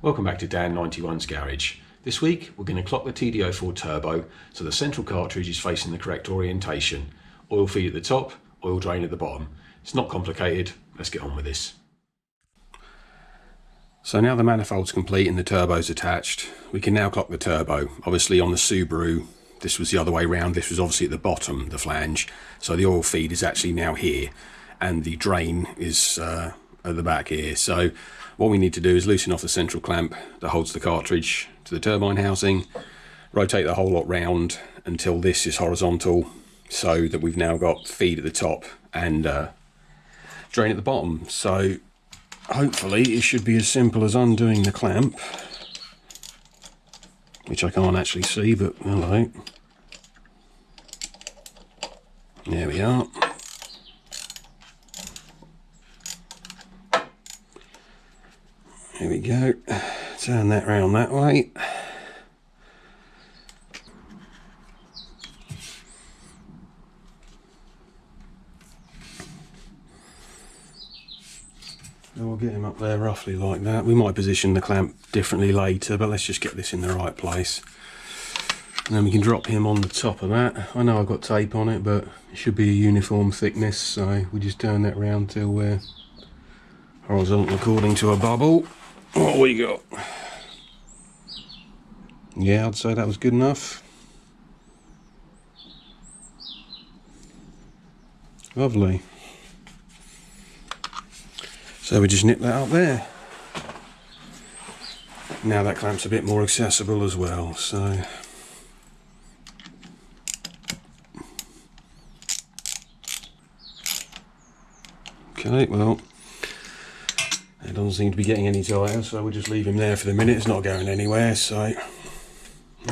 Welcome back to Dan91's garage. This week we're going to clock the TD04 turbo so the central cartridge is facing the correct orientation. Oil feed at the top, oil drain at the bottom. It's not complicated, let's get on with this. So now the manifold's complete and the turbo's attached, we can now clock the turbo. Obviously on the Subaru this was the other way round, this was obviously at the bottom, the flange, so the oil feed is actually now here and the drain is at the back here. So what we need to do is loosen off the central clamp that holds the cartridge to the turbine housing, rotate the whole lot round until this is horizontal so that we've now got feed at the top and drain at the bottom. So hopefully it should be as simple as undoing the clamp, which I can't actually see, but hello. There we are. Here we go, turn that round that way. And we'll get him up there roughly like that. We might position the clamp differently later, but let's just get this in the right place. And then we can drop him on the top of that. I know I've got tape on it, but it should be a uniform thickness, so we just turn that round till we're horizontal according to a bubble. What we got? Yeah, I'd say that was good enough. Lovely. So we just nip that up there. Now that clamp's a bit more accessible as well, so. Okay, well. It doesn't seem to be getting any tighter, so we'll just leave him there for the minute. It's not going anywhere, so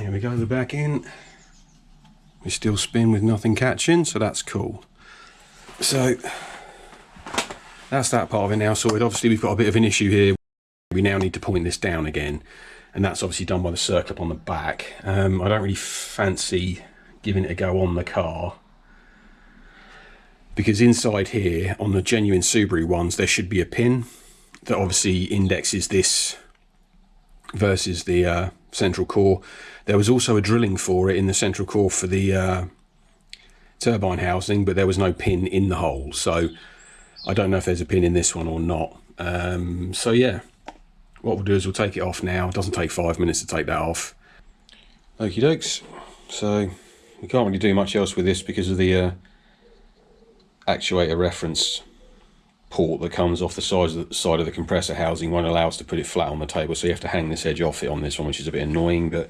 here we go, the back in. We still spin with nothing catching, so that's cool. So that's that part of it now sorted. Obviously we've got a bit of an issue here. We now need to point this down again, and that's obviously done by the circlip on the back. I don't really fancy giving it a go on the car, because inside here on the genuine Subaru ones there should be a pin that obviously indexes this versus the central core. There was also a drilling for it in the central core for the turbine housing, but there was no pin in the hole, so I don't know if there's a pin in this one or not. So yeah, what we'll do is we'll take it off now. It doesn't take 5 minutes to take that off. Okie dokes. So we can't really do much else with this because of the actuator reference port that comes off the side of the compressor housing won't allow us to put it flat on the table, so you have to hang this edge off it on this one, which is a bit annoying. But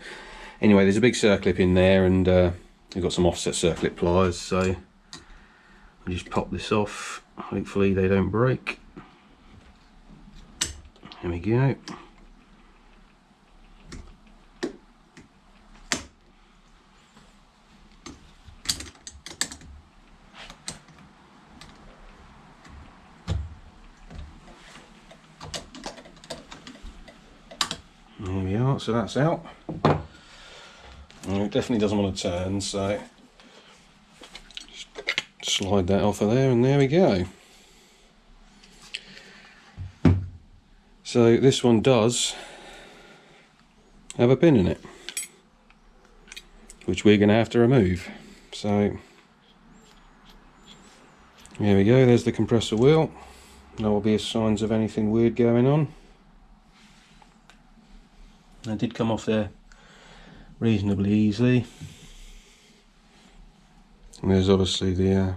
anyway, there's a big circlip in there, and we've got some offset circlip pliers, so we just pop this off. Hopefully they don't break. There we go. There we are, so that's out. And it definitely doesn't want to turn, so just slide that off of there, and there we go. So this one does have a pin in it, which we're going to have to remove. So there we go, there's the compressor wheel. No obvious signs of anything weird going on. It did come off there reasonably easily. And there's obviously the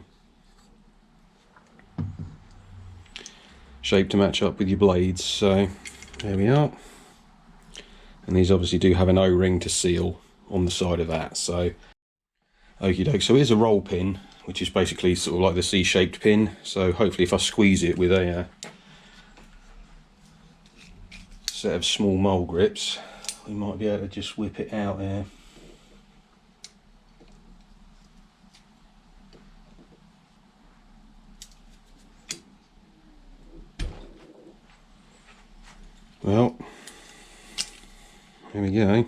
shape to match up with your blades, so there we are. And these obviously do have an O-ring to seal on the side of that, so okie doke. So here's a roll pin, which is basically sort of like the C-shaped pin, so hopefully if I squeeze it with a set of small mole grips, we might be able to just whip it out there. Well, here we go.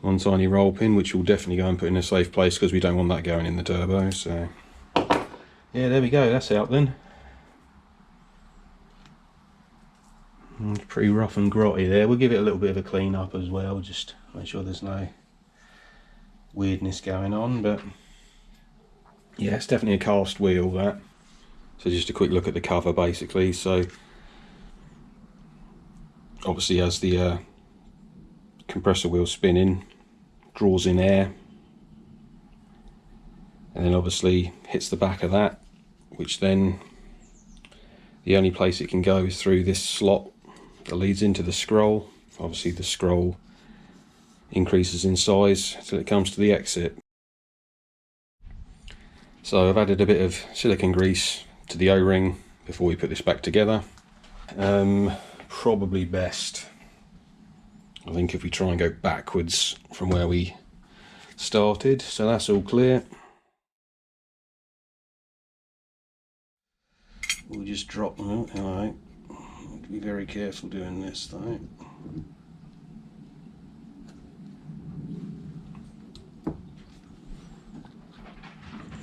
One tiny roll pin, which we'll definitely go and put in a safe place because we don't want that going in the turbo. So yeah, there we go, that's out then. It's pretty rough and grotty there. We'll give it a little bit of a clean up as well, just make sure there's no weirdness going on. But yeah, it's definitely a cast wheel, that. So just a quick look at the cover basically. So obviously as the compressor wheel spinning, draws in air, and then obviously hits the back of that, which then the only place it can go is through this slot that leads into the scroll. Obviously the scroll increases in size till it comes to the exit. So I've added a bit of silicone grease to the O-ring before we put this back together. Probably best, I think, if we try and go backwards from where we started. So that's all clear. We'll just drop them out. Alright, be very careful doing this though.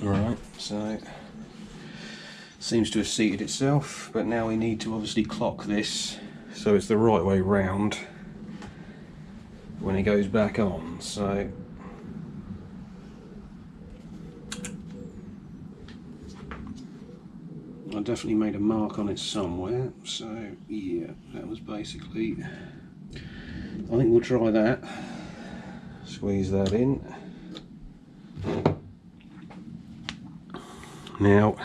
Alright, so seems to have seated itself, but now we need to obviously clock this so it's the right way round when it goes back on. So I definitely made a mark on it somewhere, so yeah, that was basically, I think we'll try that. Squeeze that in. Now,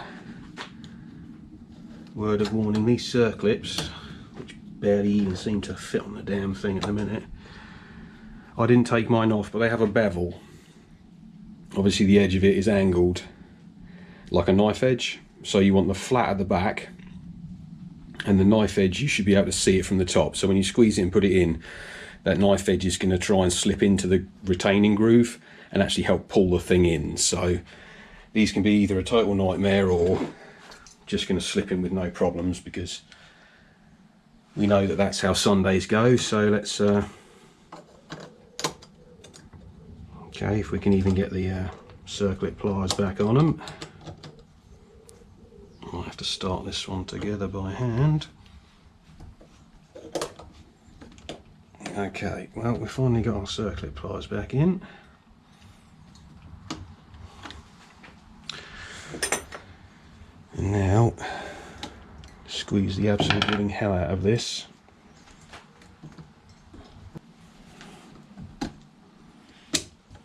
word of warning, these circlips, which barely even seem to fit on the damn thing at the minute, I didn't take mine off, but they have a bevel. Obviously the edge of it is angled like a knife edge, so you want the flat at the back, and the knife edge, you should be able to see it from the top. So when you squeeze it and put it in, that knife edge is going to try and slip into the retaining groove and actually help pull the thing in. So these can be either a total nightmare or just going to slip in with no problems, because we know that that's how Sundays go. So let's okay, if we can even get the circlip pliers back on them. I'll have to start this one together by hand. Okay, well, we've finally got our circlip pliers back in. And now, squeeze the absolute living hell out of this.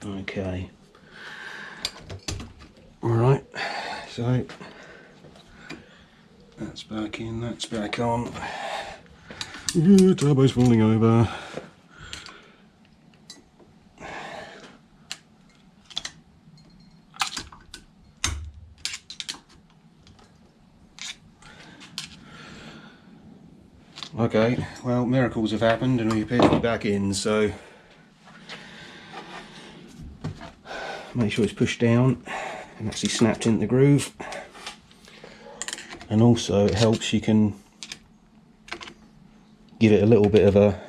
Okay. Alright, so that's back in, that's back on. Turbo's falling over. Okay, well, miracles have happened and we appear to be back in, so make sure it's pushed down and actually snapped into the groove. And also it helps, you can give it a little bit of a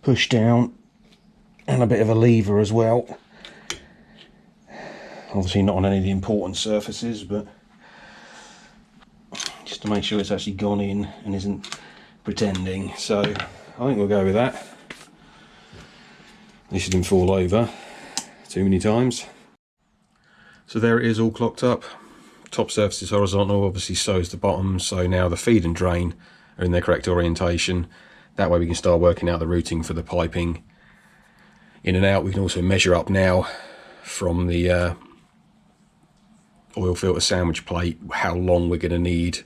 push down and a bit of a lever as well. Obviously not on any of the important surfaces, but just to make sure it's actually gone in and isn't pretending. So I think we'll go with that. This didn't fall over too many times. So there it is, all clocked up. Top surface is horizontal, obviously so is the bottom. So now the feed and drain are in their correct orientation. That way we can start working out the routing for the piping in and out. We can also measure up now from the oil filter sandwich plate how long we're going to need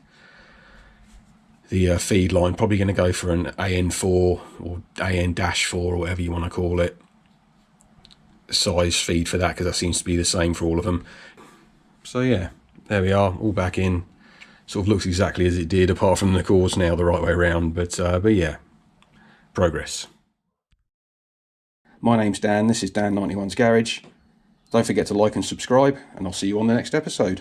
the feed line. Probably going to go for an AN4 or AN-4 or whatever you want to call it size feed for that, because that seems to be the same for all of them. So yeah, there we are, all back in. Sort of looks exactly as it did, apart from the core's now the right way around, but yeah, progress. My name's Dan, this is Dan91's Garage. Don't forget to like and subscribe, and I'll see you on the next episode.